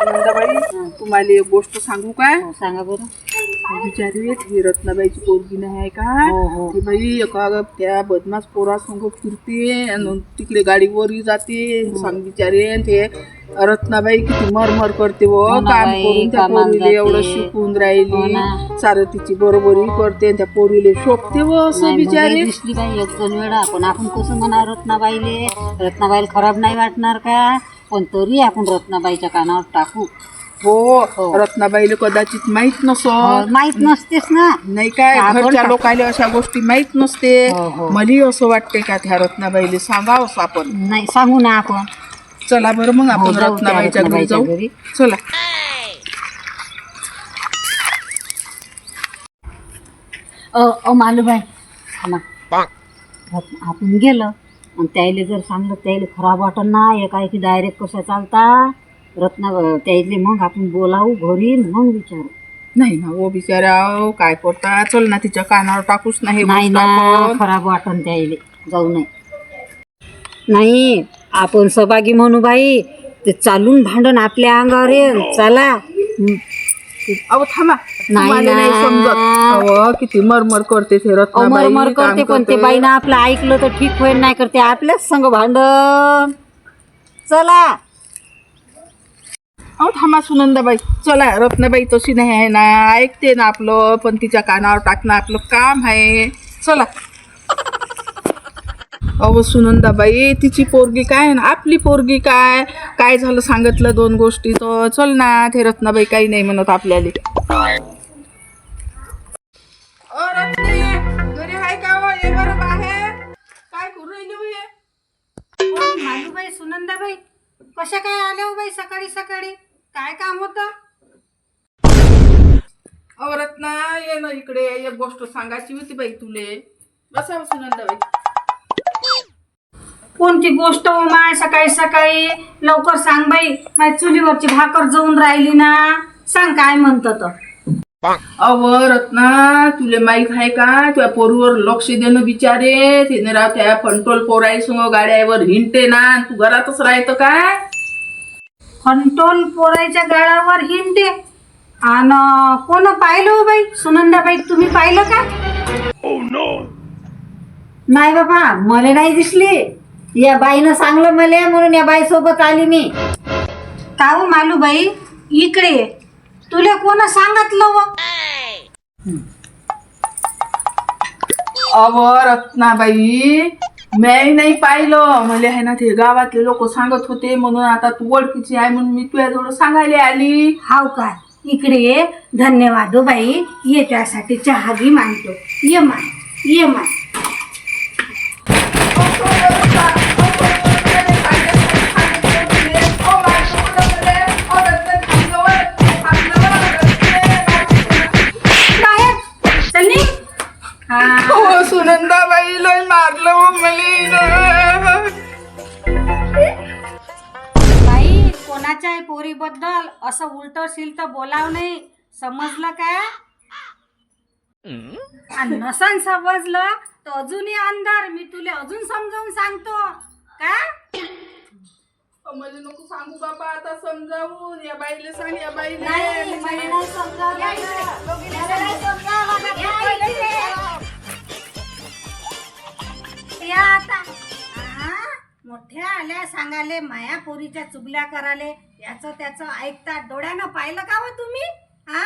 सुनंदाबाई तुम्हाला एक गोष्ट सांगू काय? हो, सांगा बरं. बिचारी ही रत्नाबाईची पोरगी नाही आहे का? हो, हो. ती बाई एका त्या बदमाश पोरासंग फिरते आणि तिकडे गाडीवरही जाते. सांग बिचारे ते रत्नाबाई किती मरमर करते व हो ना काम बाई, करून त्या कामाला पोरीले जाते. एवढं शिकून हो राहिली. ना. सारं तिची बरोबरी करते त्या पोरीले शोभते व असं नाही, मलाही बिचारी. दिसली बाई एक दोन वेळा. पण आपण कसं म्हणा रत्नाबाईला खराब नाही वाटणार का? पण तरी आपण रत्नाबाईच्या कानावर टाकू. हो हो. रत्नाबाईला कदाचित माहित नसत. माहित नसतेस ना. नाही काय आपण घरच्या टाक- लोकांना अशा गोष्टी माहित नसते. हो, हो. मलाही असं वाटते का त्या रत्नाबाईला सांगावं आपण. नाही, सांगू ना आपण. चला बरं मग हो, आपण जाऊ त्या रत्नाबाईच्या घरी रत्नाबाईच्या जाऊ. घरी. चला. मालूबाई आपण गेलं आणि त्याला जर सांगलं त्याला खराब वाटत ना एकाएकी डायरेक्ट कशा चालता त्याले मग आपण बोलावू घरी मग विचारू. नाही ना ओ बिचारा काय करता. चल ना तिच्या कानावर टाकूच नाही नाही ना खराब वाटन त्याले जाऊ नये. नाही आपण सहभागी म्हणू बाई. ते चालून भांडण आपल्या अंगावर येईल. चला. अहो थांबा. नाही तुम्हाला नाही ना. समजत. अहो किती मरमर करते ते रत्नाबाई. मरमर काम करते पण ते करते. बाईनं आपलं ऐकलं तर ठीक होईल. नाही करते आपल्याच संग भांडण. चला. अहो थांबा सुनंदाबाई. चला रत्नाबाई तशी नाही आहे ना. ऐकते ना आपलं. पण तिच्या कानावर टाकणं आपलं काम आहे. चला. अहो सुनंदाबाई तिची पोरगी काय ना आपली पोरगी काय. काय झालं सांगितलं दोन गोष्टी तर चल ना. ते रत्नाबाई काही नाही म्हणत आपल्याला. घरी आहे का हो? ये बरं बाहेर. काय करू राहिली हो हे? मालूबाई सुनंदाबाई कशा काय आल्या हो बाई सकाळी सकाळी? काय काम होतं? अहो रत्ना ये ना इकडे. एक गोष्ट सांगायची होती बाई तुले. बसा सुनंदाबाई. कोणती गोष्ट हो माय सकाळी सकाळी? लवकर सांग बाई. माझ्या चुलीवरची भाकर जाऊन राहिली ना. सांग काय म्हणतं तर. अव रत्ना तुले माहित आहे का तुझ्या पोरीवर लक्ष देणं बिचारे. तिने राव त्या फंटोल पोराई समोर गाड्यावर हिंडते ना. तू घरातच राहतं काय? फंटोल पोरायच्या गाळावर हिंडते. आणि कोण पाहिलं हो बाई? सुनंदाबाई तुम्ही पाहिलं का? नाही बाबा मला नाही दिसली. या बाईनं सांगलं मला म्हणून या बाई सोबत आली मी. का हो मालूबाई इकडे ये. तुला कोण सांगितलं व? अव रत्नाबाई मी नाही पाहिलं. मला आहे ना ते गावातले लोक सांगत होते म्हणून आता तू ओळखीची आहे म्हणून मी तुझ्याजवळ सांगायला आली. हाव काय? इकडे ये. धन्यवाद हो बाई. ये त्यासाठी चहा घी मांडतो. ये माय ये माय. हो सुनंदाबाई लय मारलं हो मला. बाई कोणाच्या पोरीबद्दल असं उलट सिलट बोलाव नाही. समजलं का? आणि नसन समजलं तर अजूनही अंधार. मी तुला अजून समजावून सांगतो का? मला नको सांगू बाबा आता समजावून. या बाईले सांग. या बाईले नाही, मला नाही समजावं लागलं. मला नाही समजावं लागलं. या आता. हा? मोठ्या आल्या सांगाले माया पोरीच्या चुगल्या कराले. याचं त्याचं ऐकतात. डोळ्यानं पाहिलं का हो तुम्ही? हा